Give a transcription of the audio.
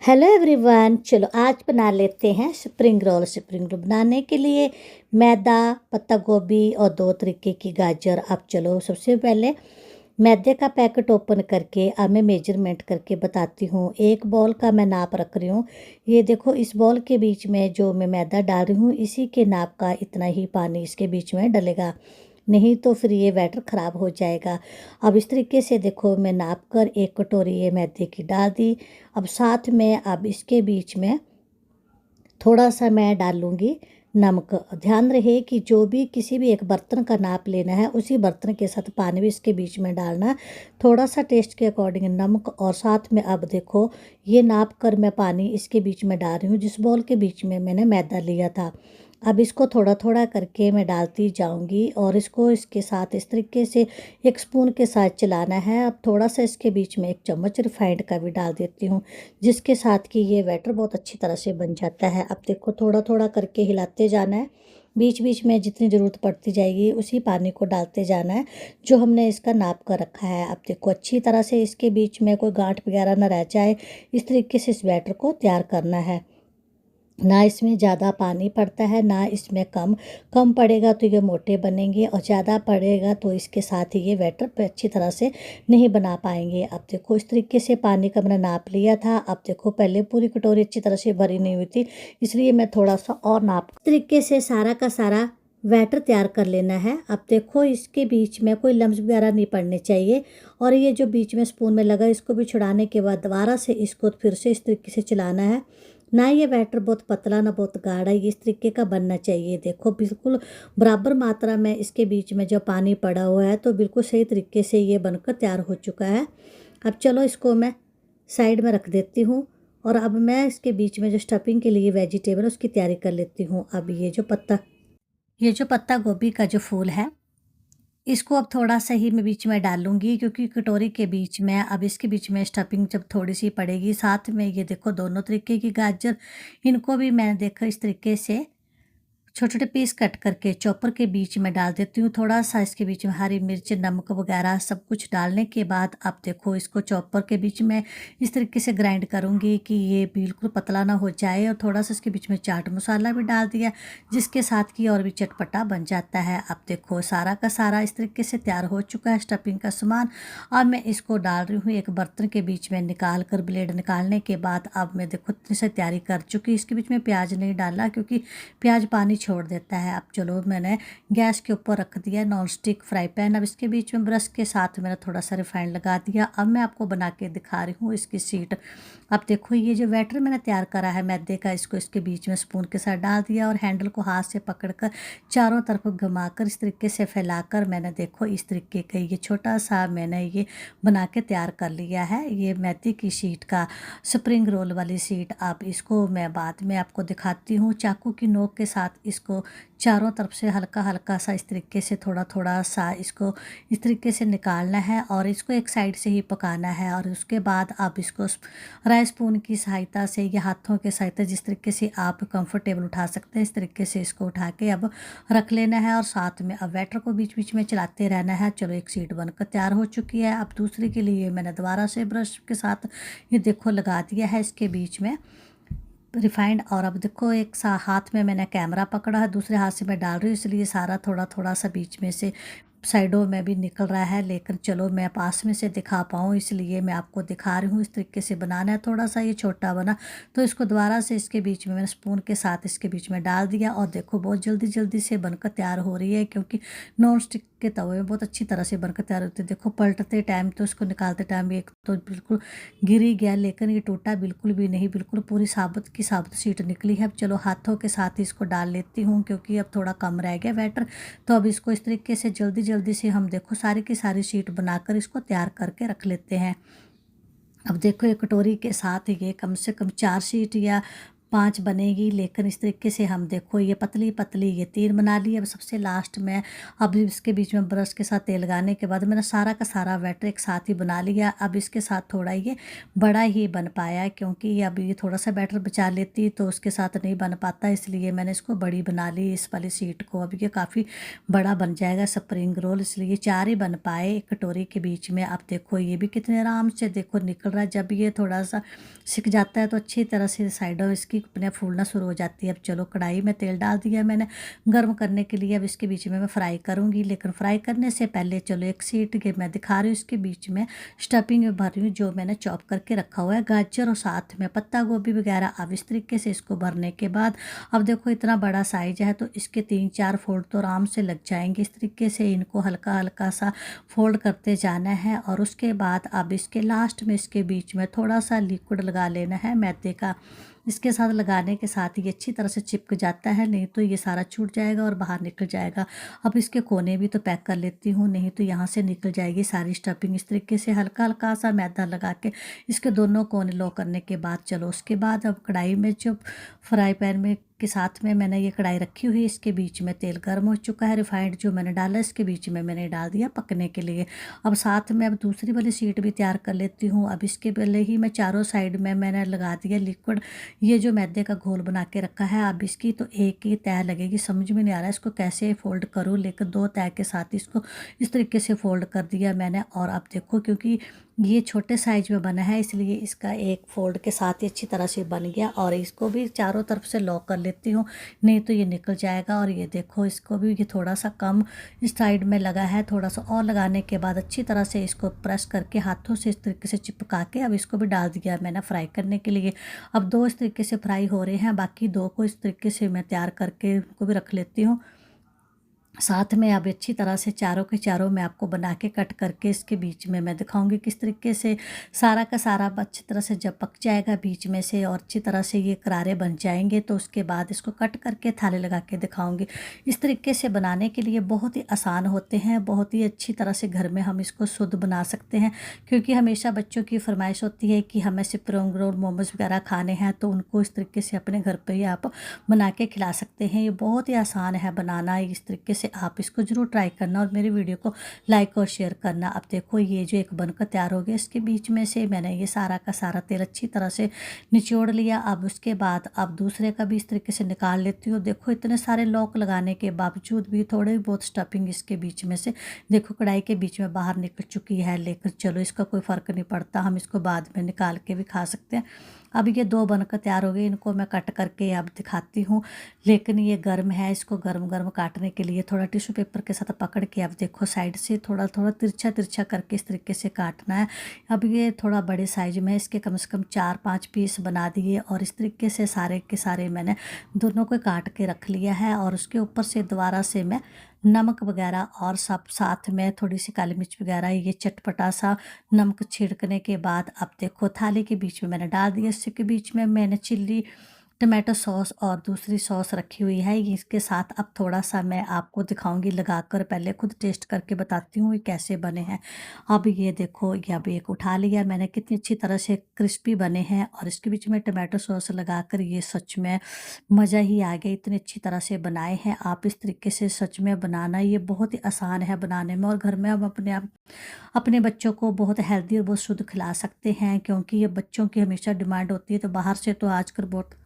Hello everyone, चलो आज बना लेते हैं स्प्रिंग रोल बनाने के लिए मैदा, पत्ता गोभी और दो तरीके की गाजर। अब चलो सबसे पहले मैदे का पैकेट ओपन करके अब मैं मेजरमेंट करके बताती हूँ। एक बॉल का मैं नाप रख रही हूँ। ये देखो, इस बॉल के बीच में जो मैं मैदा डाल रही हूँ इसी के नाप का इतना ही पानी इसके बीच में डलेगा, नहीं तो फिर ये बैटर ख़राब हो जाएगा। अब इस तरीके से देखो, मैं नाप कर एक कटोरी ये मैदे की डाल दी। अब साथ में अब इसके बीच में थोड़ा सा मैं डालूँगी नमक। ध्यान रहे कि जो भी किसी भी एक बर्तन का नाप लेना है उसी बर्तन के साथ पानी भी इसके बीच में डालना है। थोड़ा सा टेस्ट के अकॉर्डिंग नमक, और साथ में अब देखो ये नाप कर मैं पानी इसके बीच में डाल रही हूँ जिस बॉल के बीच में मैंने मैदा लिया था। अब इसको थोड़ा थोड़ा करके मैं डालती जाऊंगी और इसको इसके साथ इस तरीके से एक स्पून के साथ चलाना है। अब थोड़ा सा इसके बीच में एक चम्मच रिफाइंड का भी डाल देती हूँ जिसके साथ कि ये बैटर बहुत अच्छी तरह से बन जाता है। अब देखो थोड़ा थोड़ा करके हिलाते जाना है, बीच बीच में जितनी ज़रूरत पड़ती जाएगी उसी पानी को डालते जाना है जो हमने इसका नाप कर रखा है। अब देखो अच्छी तरह से इसके बीच में कोई गांठ वगैरह न रह जाए, इस तरीके से इस बैटर को तैयार करना है। ना इसमें ज़्यादा पानी पड़ता है ना इसमें कम। कम पड़ेगा तो ये मोटे बनेंगे और ज़्यादा पड़ेगा तो इसके साथ ही ये बैटर पे अच्छी तरह से नहीं बना पाएंगे। अब देखो इस तरीके से पानी का मैंने नाप लिया था। अब देखो पहले पूरी कटोरी अच्छी तरह से भरी नहीं हुई थी, इसलिए मैं थोड़ा सा और नाप इस तरीके से सारा का सारा बैटर तैयार कर लेना है। अब देखो इसके बीच में कोई लम्स वगैरह नहीं पड़ने चाहिए, और ये जो बीच में स्पून में लगा इसको भी छुड़ाने के बाद दोबारा से इसको फिर से इस तरीके से चलाना है। ना ये बैटर बहुत पतला ना बहुत गाढ़ा, ये इस तरीके का बनना चाहिए। देखो बिल्कुल बराबर मात्रा में इसके बीच में जो पानी पड़ा हुआ है, तो बिल्कुल सही तरीके से ये बनकर तैयार हो चुका है। अब चलो इसको मैं साइड में रख देती हूँ और अब मैं इसके बीच में जो स्टफिंग के लिए वेजिटेबल उसकी तैयारी कर लेती हूँ। अब ये जो पत्ता गोभी का जो फूल है इसको अब थोड़ा सा ही मैं बीच में डालूंगी, क्योंकि कटोरी के बीच में अब इसके बीच में स्टफिंग जब थोड़ी सी पड़ेगी। साथ में ये देखो दोनों तरीके की गाजर, इनको भी मैंने देखा इस तरीके से छोटे छोटे पीस कट करके चॉपर के बीच में डाल देती हूँ। थोड़ा सा इसके बीच में हरी मिर्च, नमक वगैरह सब कुछ डालने के बाद अब देखो इसको चॉपर के बीच में इस तरीके से ग्राइंड करूँगी कि ये बिल्कुल पतला ना हो जाए। और थोड़ा सा इसके बीच में चाट मसाला भी डाल दिया जिसके साथ कि और भी चटपटा बन जाता है। अब देखो सारा का सारा इस तरीके से तैयार हो चुका है स्टफिंग का सामान। अब मैं इसको डाल रही हूँ एक बर्तन के बीच में निकाल कर। ब्लेड निकालने के बाद अब मैं देखो इतनी से तैयारी कर चुकी। इसके बीच में प्याज नहीं डाला क्योंकि प्याज पानी छोड़ देता है। अब चलो मैंने गैस के ऊपर रख दिया नॉन स्टिक फ्राई पैन। अब इसके बीच में ब्रश के साथ मैंने थोड़ा सा रिफाइंड लगा दिया। अब मैं आपको बना के दिखा रही हूँ इसकी शीट। अब देखो ये जो बैटर मैंने तैयार करा है मैदे का, इसको इसके बीच में स्पून के साथ डाल दिया और हैंडल को हाथ से पकड़कर चारों तरफ घुमाकर इस तरीके से फैलाकर मैंने देखो इस तरीके का ये छोटा सा मैंने ये बना के तैयार कर लिया है। ये मैदे की शीट का स्प्रिंग रोल वाली शीट। अब इसको मैं बाद में आपको दिखाती हूँ। चाकू की नोक के साथ इसको चारों तरफ से हल्का हल्का सा इस तरीके से थोड़ा थोड़ा सा इसको इस तरीके से निकालना है और इसको एक साइड से ही पकाना है। और उसके बाद आप इसको राइस स्पून की सहायता से या हाथों के सहायता जिस तरीके से आप कंफर्टेबल उठा सकते हैं इस तरीके से इसको उठा के अब रख लेना है। और साथ में अब बैटर को बीच बीच में चलाते रहना है। चलो एक शीट बनकर तैयार हो चुकी है। अब दूसरी के लिए मैंने दोबारा से ब्रश के साथ ये देखो लगा दिया है इसके बीच में रिफाइंड। और अब देखो एक सा हाथ में मैंने कैमरा पकड़ा है, दूसरे हाथ से मैं डाल रही हूँ, इसलिए सारा थोड़ा थोड़ा सा बीच में से साइडों में भी निकल रहा है। लेकिन चलो मैं पास में से दिखा पाऊँ इसलिए मैं आपको दिखा रही हूँ। इस तरीके से बनाना है। थोड़ा सा ये छोटा बना तो इसको दोबारा से इसके बीच में मैंने स्पून के साथ इसके बीच में डाल दिया। और देखो बहुत जल्दी जल्दी से बनकर तैयार हो रही है, क्योंकि नॉन स्टिक के तवे में बहुत अच्छी तरह से बनकर तैयार होती है। देखो पलटते टाइम तो इसको निकालते टाइम एक तो बिल्कुल गिर ही गया, लेकिन ये टूटा बिल्कुल भी नहीं, बिल्कुल पूरी साबुत की साबुत शीट निकली है। अब चलो हाथों के साथ ही इसको डाल लेती हूँ क्योंकि अब थोड़ा कम रह गया बैटर। तो अब इसको इस तरीके से जल्दी जल्दी से हम देखो सारी की सारी शीट बनाकर इसको तैयार करके रख लेते हैं। अब देखो एक कटोरी के साथ ये कम से कम 4 शीट या 5 बनेगी, लेकिन इस तरीके से हम देखो ये पतली-पतली ये 3 बना ली। अब सबसे लास्ट में अब इसके बीच में ब्रश के साथ तेल लगाने के बाद मैंने सारा का सारा बैटर एक साथ ही बना लिया। अब इसके साथ थोड़ा ये बड़ा ही बन पाया है, क्योंकि अब ये थोड़ा-सा बैटर बचा लेती तो उसके साथ नहीं बन पाता, इसलिए मैंने इसको बड़ी बना ली इस वाली शीट को। अब ये काफ़ी बड़ा बन जाएगा स्प्रिंग रोल, इसलिए 4 ही बन पाए एक कटोरी के बीच में। अब देखो ये भी कितने आराम से देखो निकल रहा है। जब ये थोड़ा-सा सिक जाता है तो अच्छी तरह से साइडों इसकी अपने फूलना शुरू हो जाती है। अब चलो कढ़ाई में तेल डाल दिया मैंने गर्म करने के लिए। अब इसके बीच में मैं फ्राई करूँगी, लेकिन फ्राई करने से पहले चलो एक शीट के मैं दिखा रही हूँ, इसके बीच में स्टफिंग में भर रही हूँ जो मैंने चॉप करके रखा हुआ है, गाजर और साथ में पत्ता गोभी वगैरह। अब इस तरीके से इसको भरने के बाद अब देखो इतना बड़ा साइज है तो इसके 3-4 फोल्ड तो आराम से लग जाएंगे। इस तरीके से इनको हल्का हल्का सा फोल्ड करते जाना है, और उसके बाद अब इसके लास्ट में इसके बीच में थोड़ा सा लिक्विड लगा लेना है मैदे का। इसके साथ लगाने के साथ ये अच्छी तरह से चिपक जाता है, नहीं तो ये सारा छूट जाएगा और बाहर निकल जाएगा। अब इसके कोने भी तो पैक कर लेती हूँ, नहीं तो यहाँ से निकल जाएगी सारी स्टफिंग। इस तरीके से हल्का हल्का सा मैदा लगा के इसके दोनों कोने लो करने के बाद चलो उसके बाद अब कढ़ाई में जो फ्राई पैन में के साथ में मैंने ये कढ़ाई रखी हुई है, इसके बीच में तेल गर्म हो चुका है। रिफाइंड जो मैंने डाला इसके बीच में मैंने डाल दिया पकने के लिए। अब साथ में अब दूसरी वाली शीट भी तैयार कर लेती हूँ। अब इसके पहले ही मैं चारों साइड में मैंने लगा दिया लिक्विड, ये जो मैदे का घोल बना के रखा है। अब इसकी तो एक ही तह लगेगी, समझ में नहीं आ रहा है इसको कैसे फोल्ड करूँ, लेकिन 2 तह के साथ इसको इस तरीके से फोल्ड कर दिया मैंने। और अब देखो क्योंकि ये छोटे साइज में बना है इसलिए इसका एक फोल्ड के साथ ही अच्छी तरह से बन गया, और इसको भी चारों तरफ से लॉक कर लेती हूँ, नहीं तो ये निकल जाएगा। और ये देखो इसको भी ये थोड़ा सा कम इस साइड में लगा है, थोड़ा सा और लगाने के बाद अच्छी तरह से इसको प्रेस करके हाथों से इस तरीके से चिपका के अब इसको भी डाल दिया मैंने फ्राई करने के लिए। अब 2 इस तरीके से फ्राई हो रहे हैं, बाकी 2 को इस तरीके से मैं तैयार करके उनको भी रख लेती हूँ। साथ में अब अच्छी तरह से चारों के चारों मैं आपको बना के कट करके इसके बीच में मैं दिखाऊंगी किस तरीके से सारा का सारा अच्छी तरह से जब पक जाएगा बीच में से और अच्छी तरह से ये करारे बन जाएंगे, तो उसके बाद इसको कट करके थाली लगा के दिखाऊंगी। इस तरीके से बनाने के लिए बहुत ही आसान होते हैं, बहुत ही अच्छी तरह से घर में हम इसको शुद्ध बना सकते हैं, क्योंकि हमेशा बच्चों की फरमाइश होती है कि हमें स्प्रिंग रोल मोमोज वगैरह खाने हैं, तो उनको इस तरीके से अपने घर पर ही आप बना के खिला सकते हैं। ये बहुत ही आसान है बनाना, इस तरीके से आप इसको ज़रूर ट्राई करना और मेरी वीडियो को लाइक और शेयर करना। अब देखो ये जो एक बनकर तैयार हो गया, इसके बीच में से मैंने ये सारा का सारा तेल अच्छी तरह से निचोड़ लिया। अब उसके बाद अब दूसरे का भी इस तरीके से निकाल लेती हूँ। देखो इतने सारे लॉक लगाने के बावजूद भी थोड़े बहुत स्टफिंग इसके बीच में से देखो कढ़ाई के बीच में बाहर निकल चुकी है, लेकिन चलो इसका कोई फ़र्क नहीं पड़ता, हम इसको बाद में निकाल के भी खा सकते हैं। अब ये 2 बनकर तैयार हो गए, इनको मैं कट करके अब दिखाती हूँ, लेकिन ये गर्म है, इसको गर्म गर्म काटने के लिए थोड़ा टिश्यू पेपर के साथ पकड़ के अब देखो साइड से थोड़ा थोड़ा तिरछा तिरछा करके इस तरीके से काटना है। अब ये थोड़ा बड़े साइज में इसके कम से कम 4-5 पीस बना दिए, और इस तरीके से सारे के सारे मैंने दोनों को काट के रख लिया है। और उसके ऊपर से दोबारा से मैं नमक वगैरह और सब साथ में थोड़ी सी काली मिर्च वगैरह ये चटपटा सा नमक छिड़कने के बाद अब देखो थाली के बीच में मैंने डाल दिया। इसके बीच में मैंने चिल्ली टमाटो सॉस और दूसरी सॉस रखी हुई है, ये इसके साथ अब थोड़ा सा मैं आपको दिखाऊंगी लगाकर, पहले खुद टेस्ट करके बताती हूँ ये कैसे बने हैं। अब ये देखो ये अब एक उठा लिया मैंने, कितनी अच्छी तरह से क्रिस्पी बने हैं, और इसके बीच में टमाटो सॉस लगाकर ये सच में मज़ा ही आ गया, इतनी अच्छी तरह से बनाए हैं। आप इस तरीके से सच में बनाना, ये बहुत ही आसान है बनाने में, और घर में हम अपने आप अपने बच्चों को बहुत हेल्दी और बहुत शुद्ध खिला सकते हैं, क्योंकि ये बच्चों की हमेशा डिमांड होती है। तो बाहर से तो आजकल बहुत